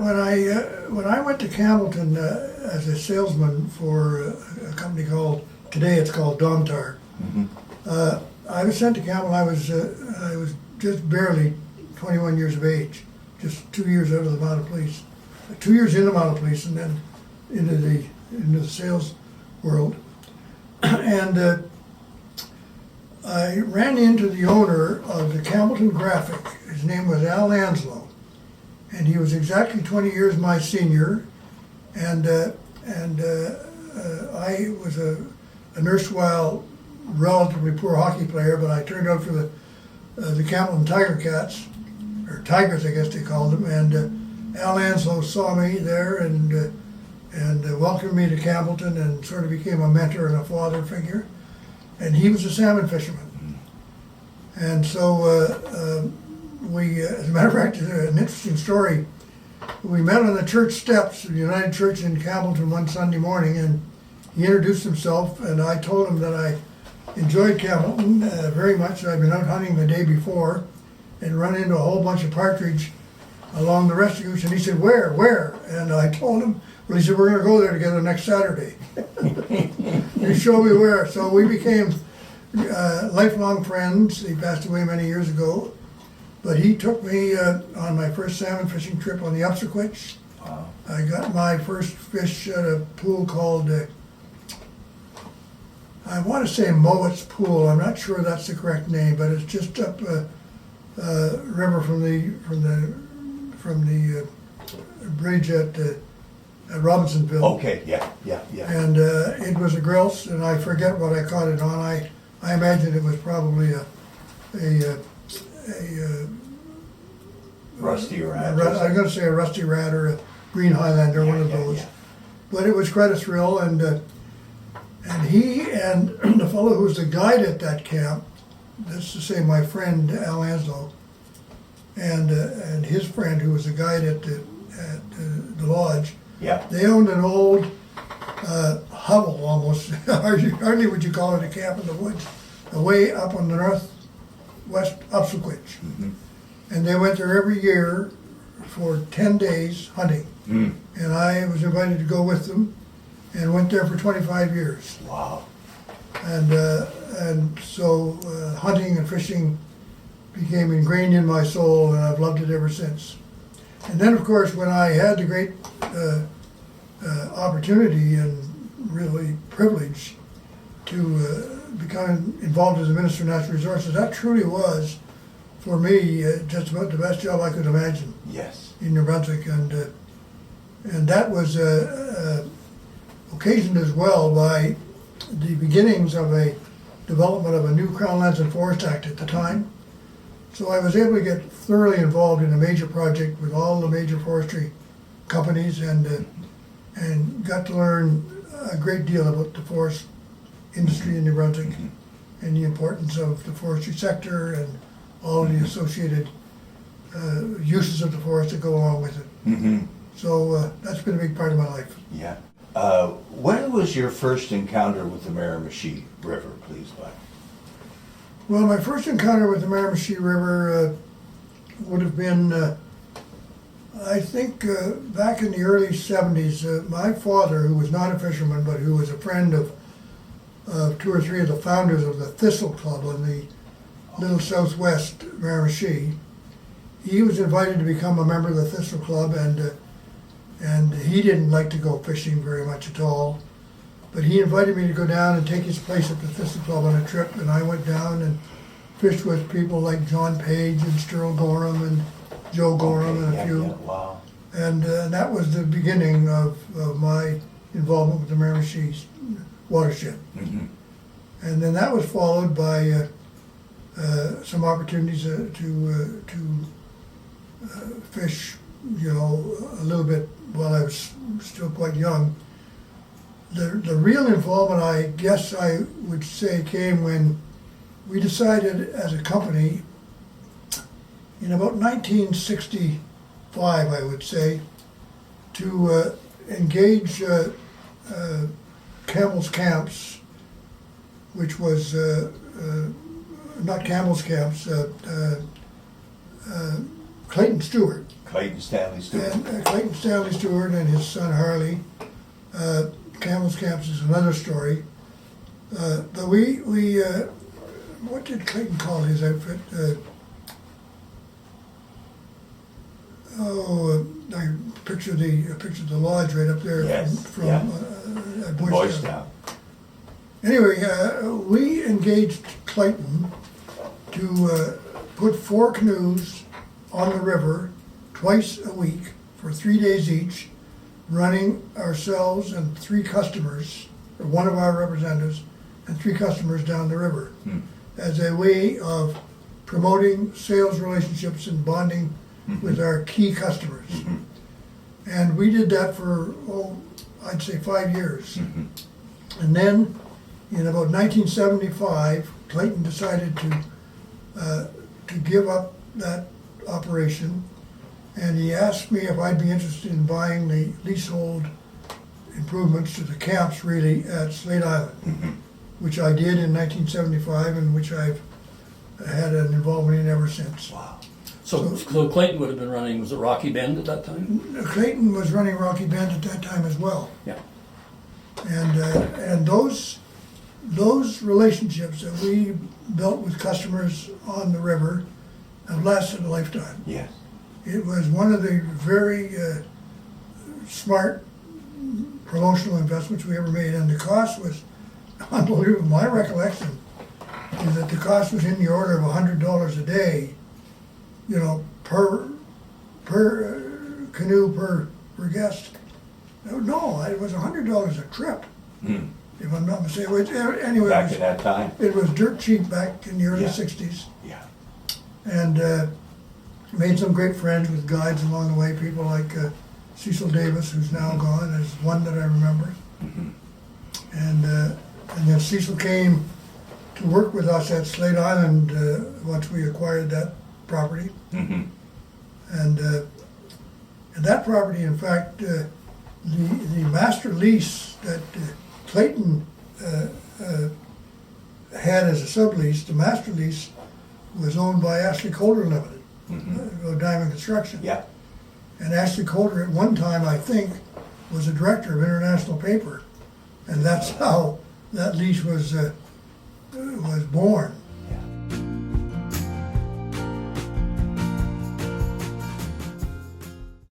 when I went to Campbellton as a salesman for a company today it's called Domtar, I was sent to Campbell. I was just barely 21 years of age, just 2 years out of the mounted police, 2 years in the mounted police, and then into the sales world. And I ran into the owner of the Campbellton Graphic. His name was Al Anslow, and he was exactly 20 years my senior. And I was an erstwhile relatively poor hockey player, but I turned out for the Campbellton Tiger Cats, or Tigers, I guess they called them. And Al Anslow saw me there and welcomed me to Campbellton and sort of became a mentor and a father figure. And he was a salmon fisherman. And so we, as a matter of fact, an interesting story. We met on the church steps of the United Church in Campbellton one Sunday morning, and he introduced himself, and I told him that I enjoyed Campbellton very much. I'd been out hunting the day before and run into a whole bunch of partridge along the rescue, and he said, where? And I told him, well, he said, we're going to go there together next Saturday. You show me where. So we became lifelong friends. He passed away many years ago. But he took me on my first salmon fishing trip on the Upsequitch. Wow. I got my first fish at a pool called, I want to say Mowat's Pool. I'm not sure that's the correct name, but it's just up river from the bridge at Robinsonville. Okay, yeah. And it was a grilse, and I forget what I caught it on. I imagine it was probably a rusty rat. I'm going to say a rusty rat or a green Highlander, one of those. Yeah. But it was quite a thrill, and he and the fellow who was the guide at that camp, that's to say my friend Al Anslow, and his friend who was the guide at the lodge. Yeah. They owned an old hovel almost. Hardly would you call it a camp in the woods, away up on the northwest Upsequitch. And they went there every year for 10 days hunting. And I was invited to go with them and went there for 25 years. Wow. And so hunting and fishing became ingrained in my soul, and I've loved it ever since. And then, of course, when I had the great opportunity and really privilege to become involved as a Minister of Natural Resources, that truly was, for me, just about the best job I could imagine. Yes. In New Brunswick, and that was occasioned as well by the beginnings of a development of a new Crown Lands and Forest Act at the time. So I was able to get thoroughly involved in a major project with all the major forestry companies, and got to learn a great deal about the forest industry in New Brunswick and the importance of the forestry sector and all of the associated uses of the forest that go along with it. So that's been a big part of my life. Yeah. When was your first encounter with the Miramichi River, please, Bud? Well, my first encounter with the Miramichi River would have been, I think, back in the early 70s. My father, who was not a fisherman, but who was a friend of two or three of the founders of the Thistle Club on the Little Southwest Miramichi, he was invited to become a member of the Thistle Club, and he didn't like to go fishing very much at all. But he invited me to go down and take his place at the Thistle Club on a trip, and I went down and fished with people like John Page and Sterl Gorham and Joe Gorham and a few. Wow. And that was the beginning of my involvement with the Miramichi watershed. And then that was followed by some opportunities to fish, a little bit while I was still quite young. The real involvement, I guess I would say, came when we decided as a company in about 1965, I would say, to engage Campbell's Camps, which was not Campbell's Camps, Clayton Stewart. Clayton Stanley Stewart. And Clayton Stanley Stewart and his son Harley. Camel's Camps is another story. But we what did Clayton call his outfit? I picture the lodge right up there Yes, from yeah. Boys Boys Town. Town. Anyway, we engaged Clayton to put 4 canoes on the river twice a week for 3 days each, running ourselves and 3 customers, or one of our representatives, and 3 customers down the river as a way of promoting sales relationships and bonding with our key customers. And we did that for, I'd say 5 years. And then in about 1975, Clayton decided to give up that operation, and he asked me if I'd be interested in buying the leasehold improvements to the camps really at Slate Island, which I did in 1975 and which I've had an involvement in ever since. Wow. So Clayton would have been running, was it Rocky Bend at that time? Clayton was running Rocky Bend at that time as well. Yeah. And those relationships that we built with customers on the river have lasted a lifetime. Yes. It was one of the very smart promotional investments we ever made, and the cost was unbelievable. My recollection is that the cost was in the order of $100 a day, per canoe per guest. No, it was $100 a trip, if I'm not mistaken. Anyway, Back in that time. it was dirt cheap back in the early Yeah. 60s. Yeah. And made some great friends with guides along the way, people like Cecil Davis, who's now gone, is one that I remember. And then Cecil came to work with us at Slate Island once we acquired that property. And that property, in fact, the master lease that Clayton had as a sublease, the master lease was owned by Ashley Coulter Limited, Diamond Construction. Yeah. And Ashley Coulter at one time, I think, was a director of International Paper. And that's how that lease was born.